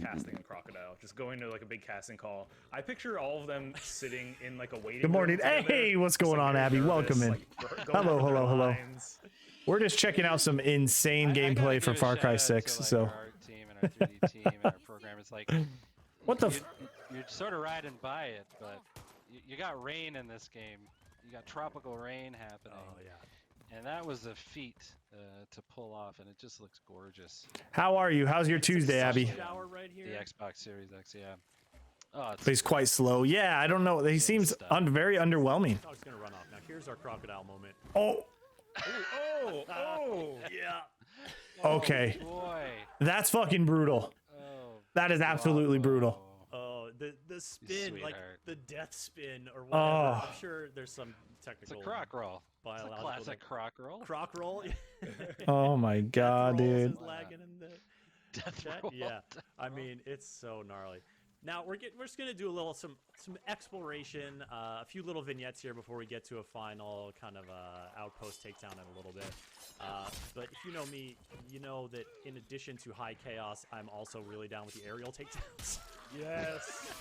casting a crocodile. Just going to like a big casting call. I picture all of them sitting in like a waiting Good morning. room together, Hey, what's just, going like, on, very Abby? nervous, Welcome in. like, going Hello, through their hello, hello. lines. We're just checking out some insane I gotta gameplay for give a Far Cry shout-out 6. to, like, So, our art team and our 3D team and our program. It's like What the you, f- you're sort of riding by it, but you got rain in this game. You got tropical rain happening. Oh yeah. And that was a feat to pull off, and it just looks gorgeous. how are you? How's your Tuesday, Abby? Shower right here. The Xbox Series X, yeah. Oh, it's He's quite slow. Yeah, I don't know. He seems very underwhelming. Dog's gonna run off. Now here's our crocodile moment. Oh, Oh. Yeah. okay. boy. That's fucking brutal. Oh, That is absolutely brutal. Oh, the spin, like sweetheart. the death spin or whatever. Oh. I'm sure there's some It's a technical. croc roll. It's a biological classic thing. croc roll. Croc roll. Oh my god, Death rolls dude. is lagging in the Death chat. roll. Yeah, I mean it's so gnarly. Now we're just gonna do a little some exploration, a few little vignettes here before we get to a final kind of outpost takedown in a little bit. But if you know me, you know that in addition to high chaos, I'm also really down with the aerial takedowns. Yes.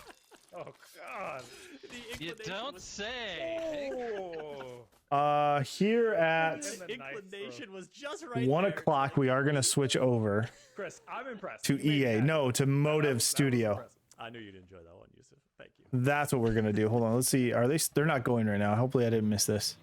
Oh God. The You inclination don't was- say. Oh. Here at The The knife inclination was just right. 1 there. o'clock, we are gonna switch over Chris, I'm impressed. to You made EA. that. No, to That Motive was Studio. impressive. I knew you'd enjoy that one, Yusuf. Thank you. That's what we're gonna do. Hold on. Let's see. Are they? They're not going right now. Hopefully, I didn't miss this.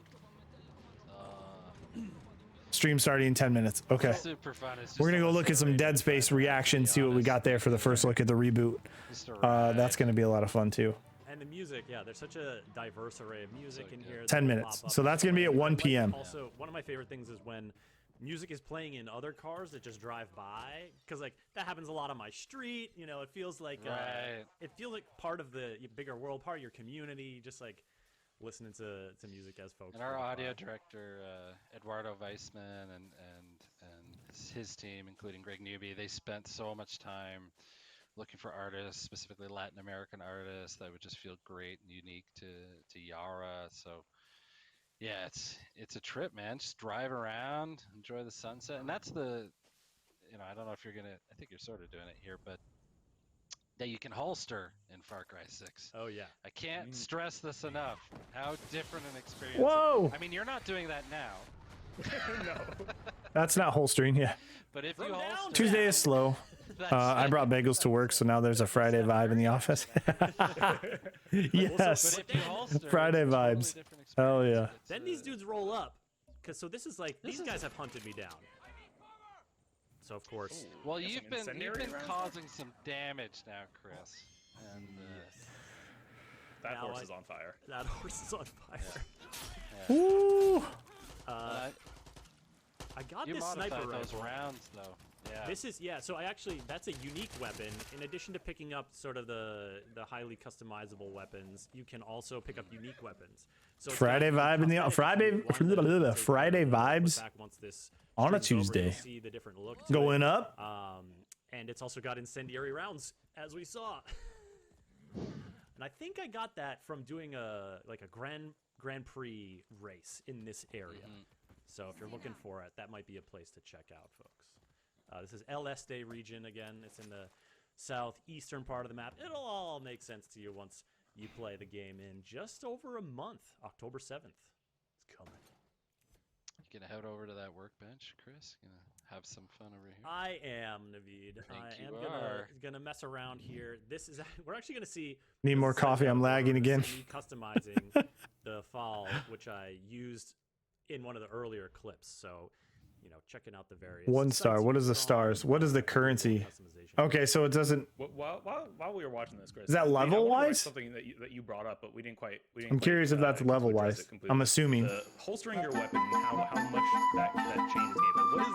stream starting in 10 minutes. Okay. Super fun. It's We're just gonna go almost look at some like Dead Space reactions, see what we got there for the first look at the reboot. just a ride. That's gonna be a lot of fun too. And the music, yeah, there's such a diverse array of music in here. 10 that minutes. pop up. So that's gonna be at 1 p.m. Also, one of my favorite things is when music is playing in other cars that just drive by, because like that happens a lot on my street. You know, it feels like Right. it feels like part of the bigger world, part of your community. Just like listening to music as folks. And our drive audio by. director, Eduardo Weissman, and his team, including Greg Newby, they spent so much time looking for artists, specifically Latin American artists, that would just feel great and unique to Yara. So yeah, it's a trip, man. Just drive around, enjoy the sunset, and that's the, I don't know if you're gonna. I think you're sort of doing it here, but that you can holster in Far Cry 6. Oh yeah. I can't stress this enough. How different an experience. Whoa! I mean, you're not doing that now, That's not holstering. Yeah. but if you From down holster, Tuesday is slow. that's I brought bagels to work, so now there's a Friday vibe in the office. Yes. But if you holster, Friday it's a totally vibes. different Hell experience. yeah. It's, Then these dudes roll up, because so this is like these guys have hunted me down. So of course, Well, Got some you've been incendiary rounds? causing some damage now, Chris. And That Now horse I- is on fire. that horse is on fire. Woo! I got you this modified sniper those rifle. rounds, though. Yeah. This is so that's a unique weapon. In addition to picking up sort of the highly customizable weapons, you can also pick up unique weapons. So it's Friday got vibe in the cosmetic Friday if you want to take Friday the vibes back once this on a stream's over, you'll Tuesday. see the different look to Going it. up. And it's also got incendiary rounds, as we saw. And I think I got that from doing a Grand Prix race in this area. So if you're looking for it, that might be a place to check out, folks. This is El Este region again. It's in the southeastern part of the map. It'll all make sense to you once you play the game in just over a month. October 7th. It's coming. You gonna head over to that workbench, Chris? Gonna have some fun over here? I am, Naveed. I you am are. gonna mess around here. This is we're actually gonna see. Need this more is coffee, I'm actually lagging this is again. me customizing the fall, which I used in one of the earlier clips. So, checking out the various. 1 star. sites What you is the can stars? What is the currency? customization. Okay, so it doesn't. While we were watching this, Chris, Is that I wanted to write level-wise? Something that you brought up, but we didn't quite. I'm curious if that's level-wise. I'm assuming. Holstering your weapon, how much that changes gameplay. What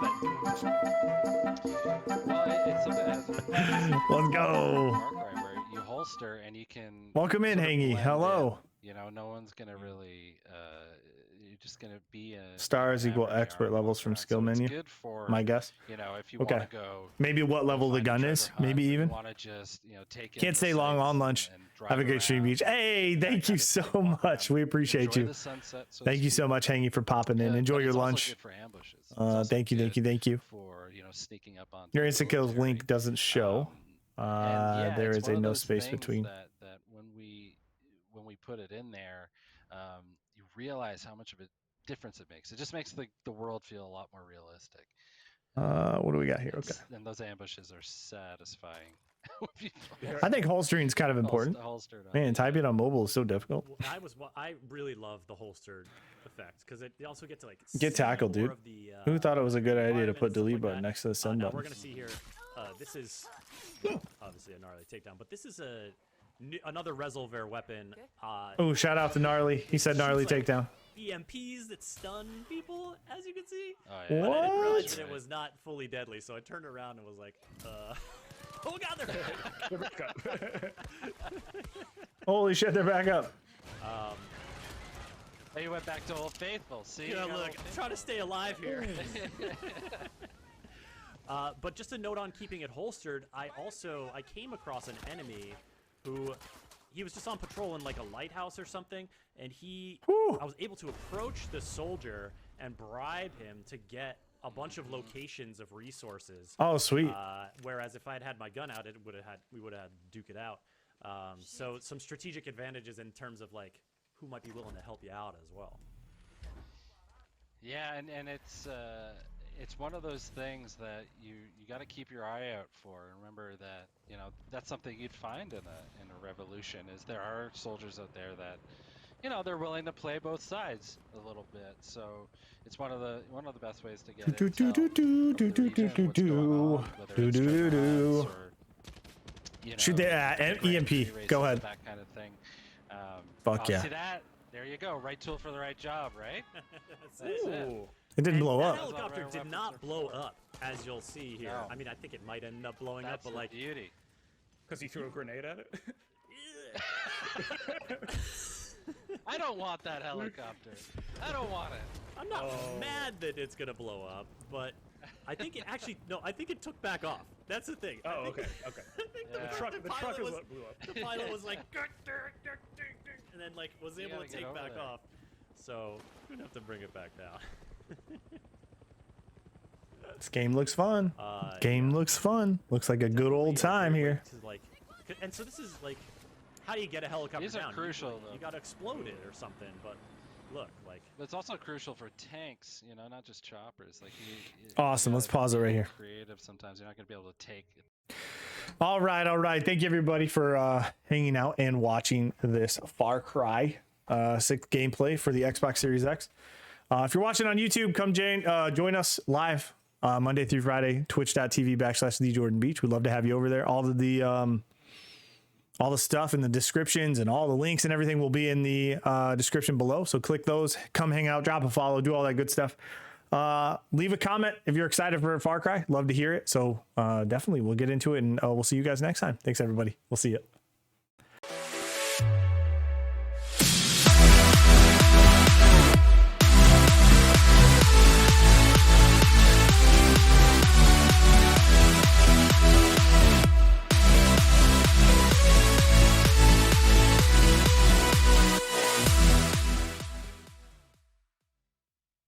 does that do? Well, it's something that has Let's go. Far Cry where you holster and you can. Welcome in, sort of Hangy. blend Hello. in. No one's gonna really. You're just gonna be a. Stars an equal average expert armor levels from around. skill So menu. It's good for. My guess. If you Okay. want to go. Maybe what level the find a gun treasure is. hunt, Maybe or even. You want to just take. in Can't the stay long sights on lunch. and Have a drive great stream, around. Beach. Hey, thank you so much. We appreciate Enjoy you. the sunset, so to Thank you so speak. much, Hangy, for popping in. But Enjoy your it's also lunch. good for ambushes. It's also Thank you. good For sneaking up on Your top instant of kills military. link doesn't show. And yeah, There it's is one a of no those space things between. that when we put it in there, you realize how much of a difference it makes. It just makes the world feel a lot more realistic. What do we got here? Okay. And those ambushes are satisfying. I think holstering is kind of important. Holstered on. Man, typing on mobile is so difficult. I really love the holstered effect because you also get to Get see tackled, more dude. of the, Who thought it was a good idea to environment put and stuff delete like button that. next to the send Now button? we're gonna see here. This is obviously a gnarly takedown, but this is another Resolver weapon. Oh, shout out to Gnarly. He said gnarly Shoots like takedown. EMPs that stun people, as you can see. Oh, But I didn't realize What? that it was not fully deadly, so I turned around and was like, oh god, they're back. Holy shit, they're back up. Hey, you went back to Old Faithful. See? Yeah, You got look, Old I'm Faithful. trying to stay alive here. But just a note on keeping it holstered, I came across an enemy who he was just on patrol in like a lighthouse or something, and I was able to approach the soldier and bribe him to get a bunch of locations of resources. Oh, sweet. Whereas if I had had my gun out, we would have had to duke it out. So some strategic advantages in terms of like who might be willing to help you out as well. Yeah, and it's one of those things that you got to keep your eye out for. And remember that that's something you'd find in a revolution is there are soldiers out there that you know, they're willing to play both sides a little bit. So it's one of the best ways to get Do, do, intel do, do, of the do, region, do, what's going on, whether do, it's do, do, treasure do. hunts or, you know, Shoot the EMP. races, Go ahead. that kind of thing. Fuck yeah. See that? There you go. Right tool for the right job, right? That's it. Ooh. It didn't And blow that up. helicopter That's what did rare not weapons are blow for. up, as you'll see here. No. I mean, I think it might end up blowing That's up, but the like, beauty. Because he threw a grenade at it. I don't want that helicopter. I don't want it. I'm not mad that it's gonna blow up, but I think it actually I think it took back off. That's the thing. Oh, I think, okay. I think Yeah. The truck pilot is was, what blew up. the pilot was like, and then like was You able gotta to get take over back there. off. So we're gonna have to bring it back down. This game looks fun. Game Yeah. looks fun. Looks like a good Definitely old a time great way here. to, like, and so this is like, how do you get a helicopter These are down? crucial, You though. gotta explode it or something. But look, like, But it's also crucial for tanks, you know, not just choppers. Like you Awesome, let's gotta pause it be right here. Creative. Sometimes you're not gonna be able to take it. All right. Thank you everybody for hanging out and watching this Far Cry 6 gameplay for the Xbox Series X. If you're watching on YouTube, come join us live Monday through Friday, twitch.tv/TheJordanBeach. We'd love to have you over there. All the stuff in the descriptions and all the links and everything will be in the description below. So click those, come hang out, drop a follow, do all that good stuff. Leave a comment if you're excited for Far Cry. Love to hear it. So definitely we'll get into it and we'll see you guys next time. Thanks everybody. We'll see you.